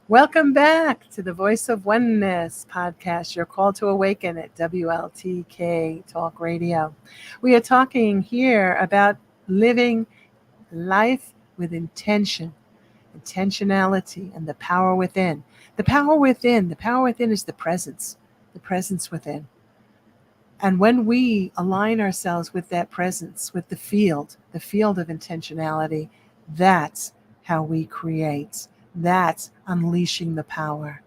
Welcome back to the Voice of Oneness podcast, your call to awaken at WLTK Talk Radio. We are talking here about living life with intention. intentionality, and the power within. The power within is the presence within. And when we align ourselves with that presence, with the field of intentionality, that's how we create. That's unleashing the power.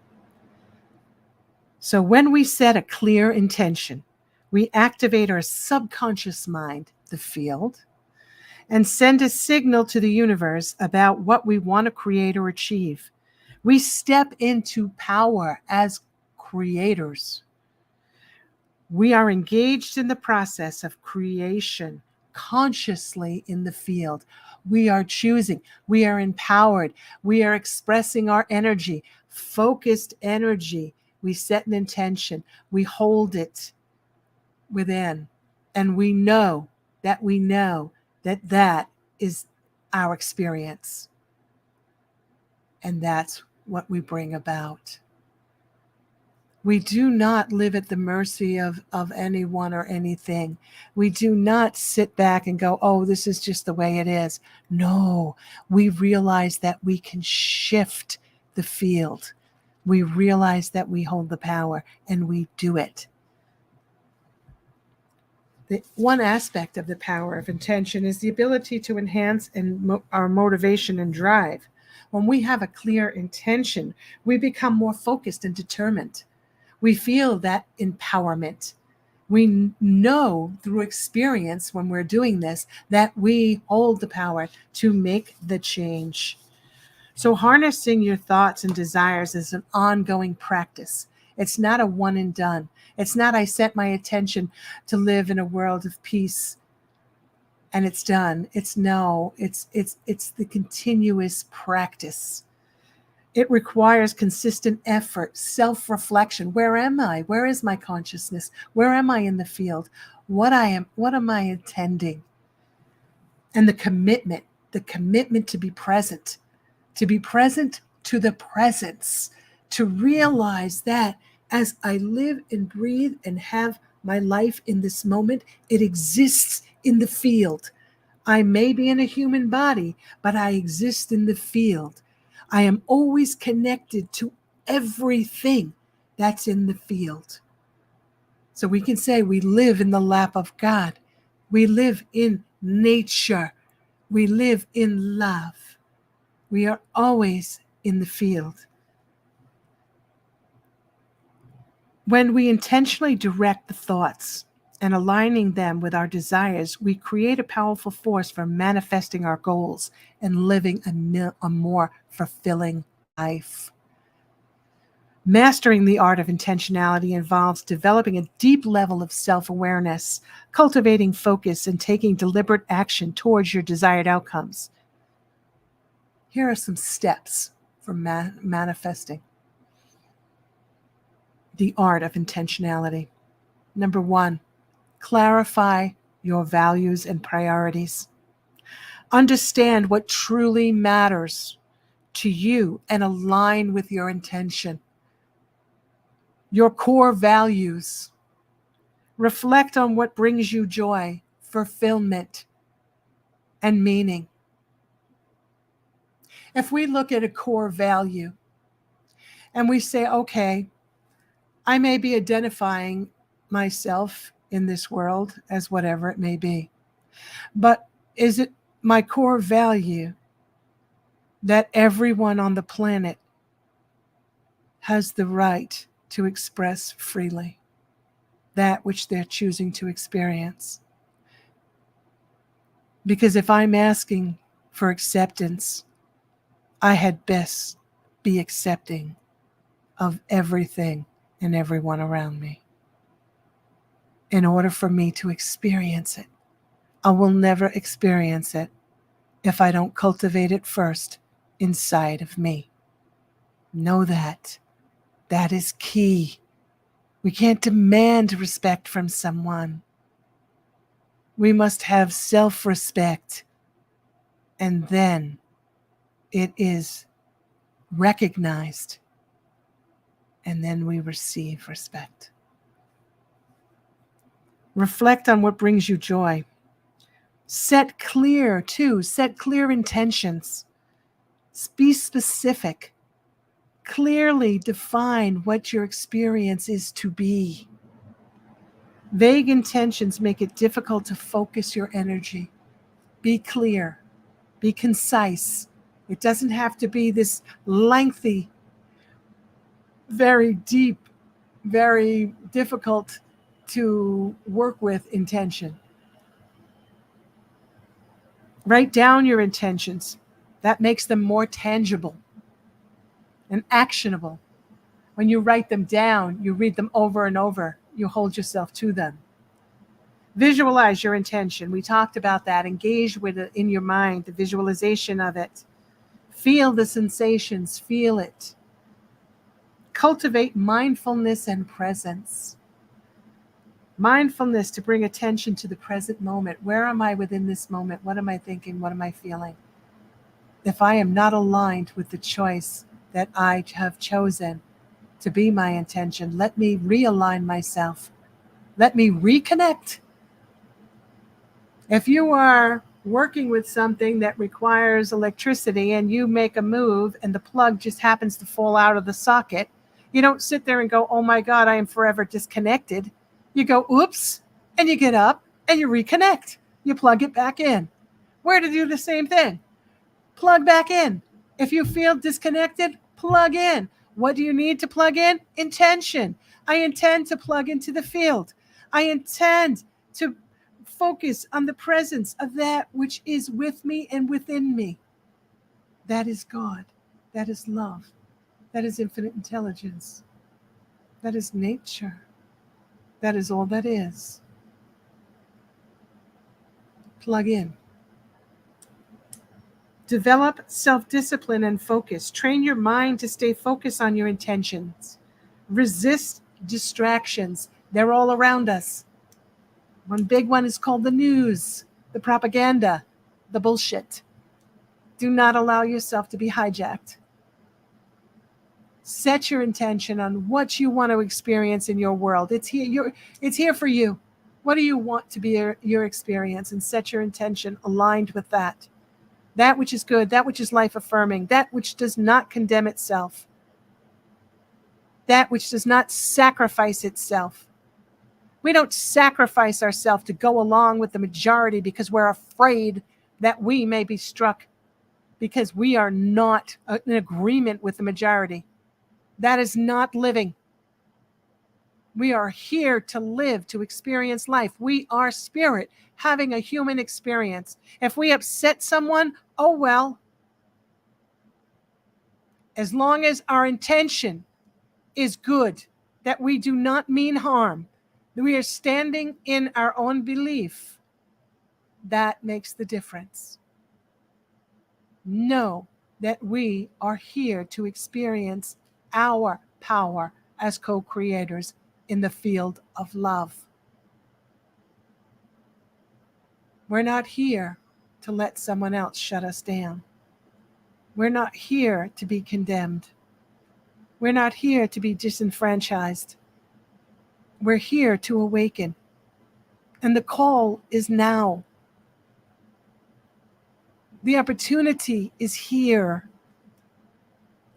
So when we set a clear intention, we activate our subconscious mind, the field, and send a signal to the universe about what we want to create or achieve. We step into power as creators. We are engaged in the process of creation consciously in the field. We are choosing. We are empowered. We are expressing our energy, focused energy. We set an intention. We hold it within. And we know that that is our experience. And that's what we bring about. We do not live at the mercy of anyone or anything. We do not sit back and go, oh, this is just the way it is. No, we realize that we can shift the field. We realize that we hold the power, and we do it. The one aspect of the power of intention is the ability to enhance our motivation and drive. When we have a clear intention, we become more focused and determined. We feel that empowerment. We know through experience when we're doing this that we hold the power to make the change. So harnessing your thoughts and desires is an ongoing practice. It's not a one and done. It's not I set my attention to live in a world of peace and it's done. It's the continuous practice. It requires consistent effort, self-reflection. Where am I? Where is my consciousness? Where am I in the field? What am I intending? And the commitment to be present to the presence, to realize that as I live and breathe and have my life in this moment, it exists in the field. I may be in a human body, but I exist in the field. I am always connected to everything that's in the field. So we can say we live in the lap of God. We live in nature. We live in love. We are always in the field. When we intentionally direct the thoughts and aligning them with our desires, we create a powerful force for manifesting our goals and living a more fulfilling life. Mastering the art of intentionality involves developing a deep level of self-awareness, cultivating focus, and taking deliberate action towards your desired outcomes. Here are some steps for manifesting the art of intentionality. Number 1, clarify your values and priorities. Understand what truly matters to you and align with your intention. Your core values. Reflect on what brings you joy, fulfillment, and meaning. If we look at a core value and we say, okay, I may be identifying myself in this world as whatever it may be, but is it my core value that everyone on the planet has the right to express freely that which they're choosing to experience? Because if I'm asking for acceptance, I had best be accepting of everything and everyone around me in order for me to experience it. I will never experience it if I don't cultivate it first inside of me. Know that. That is key. We can't demand respect from someone. We must have self-respect, and then it is recognized, and then we receive respect. Reflect on what brings you joy. Set clear intentions. Be specific. Clearly define what your experience is to be. Vague intentions make it difficult to focus your energy. Be clear. Be concise. It doesn't have to be this lengthy, very deep, very difficult to work with intention. Write down your intentions. That makes them more tangible and actionable. When you write them down, you read them over and over. You hold yourself to them. Visualize your intention. We talked about that. Engage with it in your mind, the visualization of it. Feel the sensations. Feel it. Cultivate mindfulness and presence. Mindfulness to bring attention to the present moment. Where am I within this moment? What am I thinking? What am I feeling? If I am not aligned with the choice that I have chosen to be my intention, let me realign myself. Let me reconnect. If you are working with something that requires electricity and you make a move and the plug just happens to fall out of the socket, you don't sit there and go, oh my God, I am forever disconnected. You go, oops, and you get up and you reconnect. You plug it back in. We're to do the same thing. Plug back in. If you feel disconnected, plug in. What do you need to plug in? Intention. I intend to plug into the field. I intend to focus on the presence of that which is with me and within me. That is God. That is love. That is infinite intelligence. That is nature. That is all that is. Plug in. Develop self-discipline and focus. Train your mind to stay focused on your intentions. Resist distractions. They're all around us. One big one is called the news, the propaganda, the bullshit. Do not allow yourself to be hijacked. Set your intention on what you want to experience in your world. It's here for you. What do you want to be your experience? And set your intention aligned with that. That which is good, that which is life-affirming, that which does not condemn itself, that which does not sacrifice itself. We don't sacrifice ourselves to go along with the majority because we're afraid that we may be struck because we are not in agreement with the majority. That is not living. We are here to live, to experience life. We are spirit having a human experience. If we upset someone, oh well. As long as our intention is good, that we do not mean harm, that we are standing in our own belief, that makes the difference. Know that we are here to experience our power as co-creators in the field of love. We're not here to let someone else shut us down. We're not here to be condemned. We're not here to be disenfranchised. We're here to awaken. And the call is now. The opportunity is here.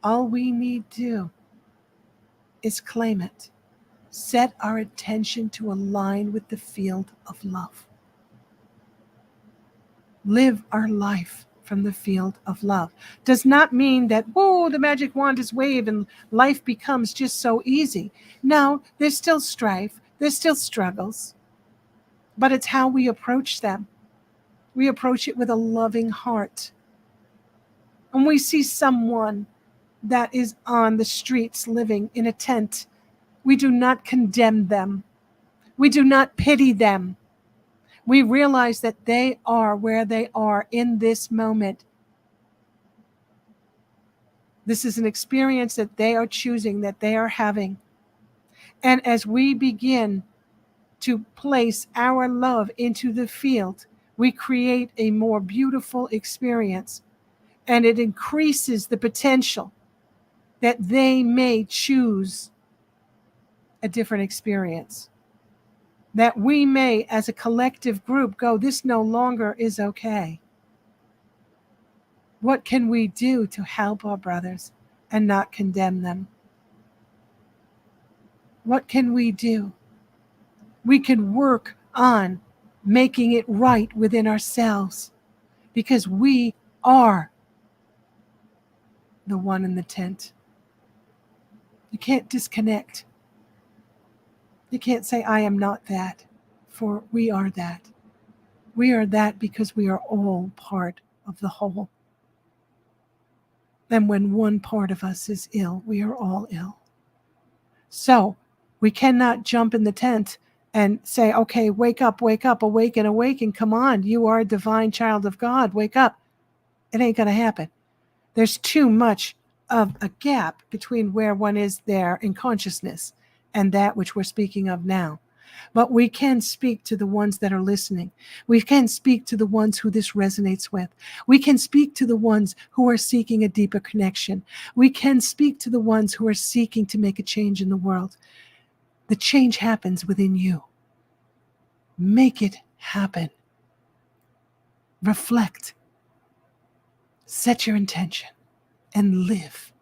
All we need to do is claim it. Set our attention to align with the field of love. Live our life from the field of love. Does not mean that, whoa, the magic wand is waved and life becomes just so easy. No, there's still strife. There's still struggles. But it's how we approach them. We approach it with a loving heart. When we see someone that is on the streets living in a tent, we do not condemn them. We do not pity them. We realize that they are where they are in this moment. This is an experience that they are choosing, that they are having. And as we begin to place our love into the field, we create a more beautiful experience. And it increases the potential that they may choose a different experience. That we may, as a collective group, go, this no longer is okay. What can we do to help our brothers and not condemn them? What can we do? We can work on making it right within ourselves because we are the one in the tent. You can't disconnect. You can't say, I am not that, for we are that. We are that because we are all part of the whole. And when one part of us is ill, we are all ill. So we cannot jump in the tent and say, okay, wake up, awaken, awaken. Come on, you are a divine child of God. Wake up. It ain't going to happen. There's too much of a gap between where one is there in consciousness and that which we're speaking of now. But we can speak to the ones that are listening. We can speak to the ones who this resonates with. We can speak to the ones who are seeking a deeper connection. We can speak to the ones who are seeking to make a change in the world. The change happens within you. Make it happen. Reflect. Set your intention and live.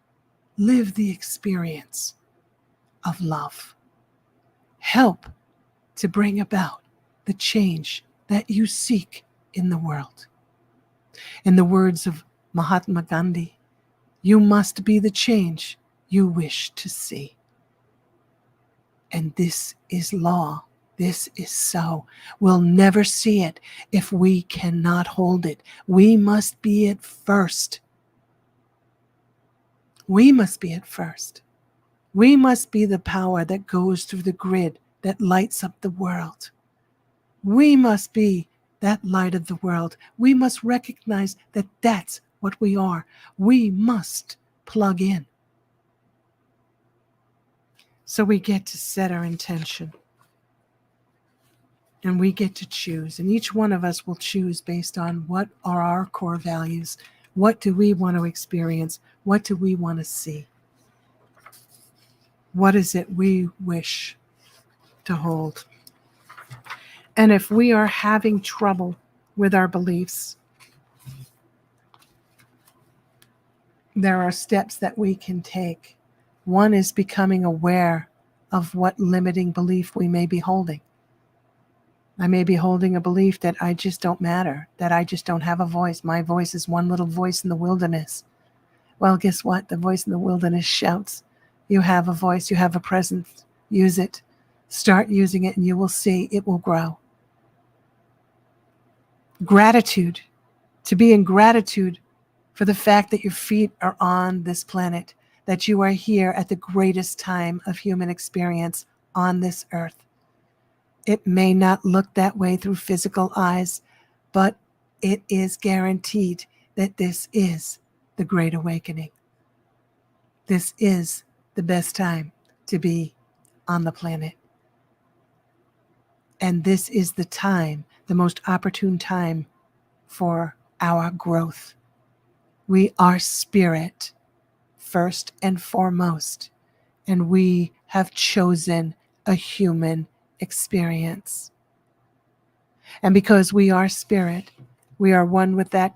Live the experience of love. Help to bring about the change that you seek in the world. In the words of Mahatma Gandhi, you must be the change you wish to see. And this is law. This is so. We'll never see it if we cannot hold it. We must be it first. We must be it first. We must be the power that goes through the grid that lights up the world. We must be that light of the world. We must recognize that that's what we are. We must plug in. So we get to set our intention. And we get to choose. And each one of us will choose based on what are our core values. What do we want to experience? What do we want to see? What is it we wish to hold? And if we are having trouble with our beliefs, there are steps that we can take. One is becoming aware of what limiting belief we may be holding. I may be holding a belief that I just don't matter, that I just don't have a voice. My voice is one little voice in the wilderness. Well, guess what? The voice in the wilderness shouts. You have a voice, you have a presence. Use it. Start using it and you will see it will grow. Gratitude. To be in gratitude for the fact that your feet are on this planet, that you are here at the greatest time of human experience on this earth. It may not look that way through physical eyes, but it is guaranteed that this is the Great Awakening. This is the best time to be on the planet. And this is the time, the most opportune time for our growth. We are spirit, first and foremost, and we have chosen a human experience. And because we are spirit, we are one with that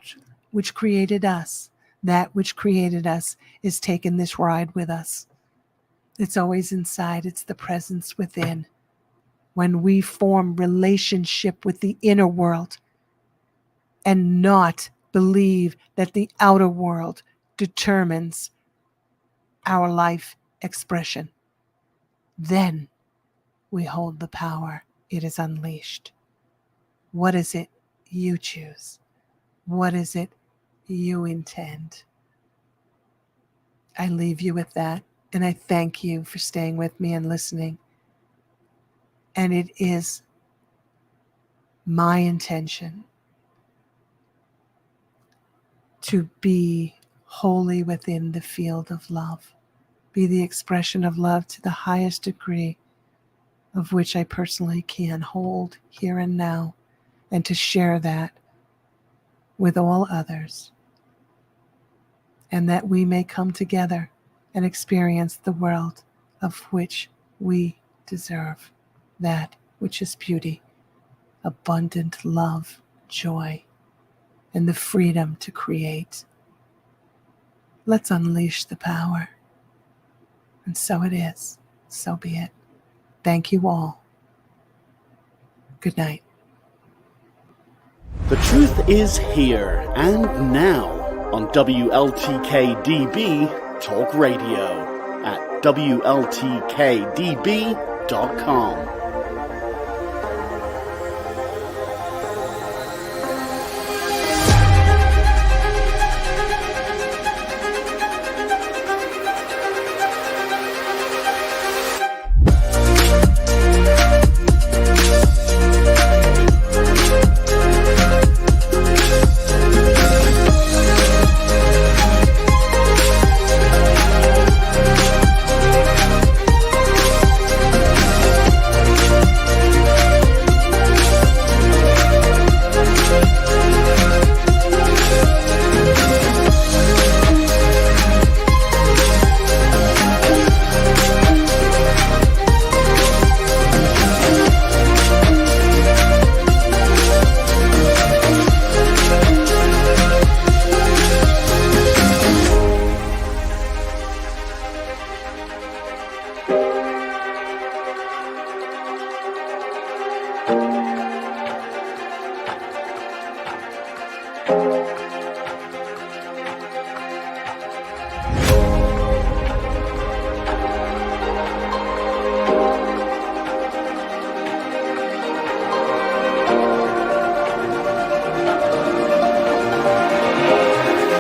which created us. That which created us is taking this ride with us. It's always inside. It's the presence within. When we form relationship with the inner world and not believe that the outer world determines our life expression, then we hold the power. It is unleashed. What is it you choose? What is it you intend? I leave you with that, and I thank you for staying with me and listening. And it is my intention to be wholly within the field of love, be the expression of love to the highest degree of which I personally can hold here and now, and to share that with all others, and that we may come together and experience the world of which we deserve, that which is beauty, abundant love, joy, and the freedom to create Let's unleash the power. And so it is. So be it. Thank you all. Good night. The truth is here and now on WLTKDB Talk Radio at WLTKDB.com.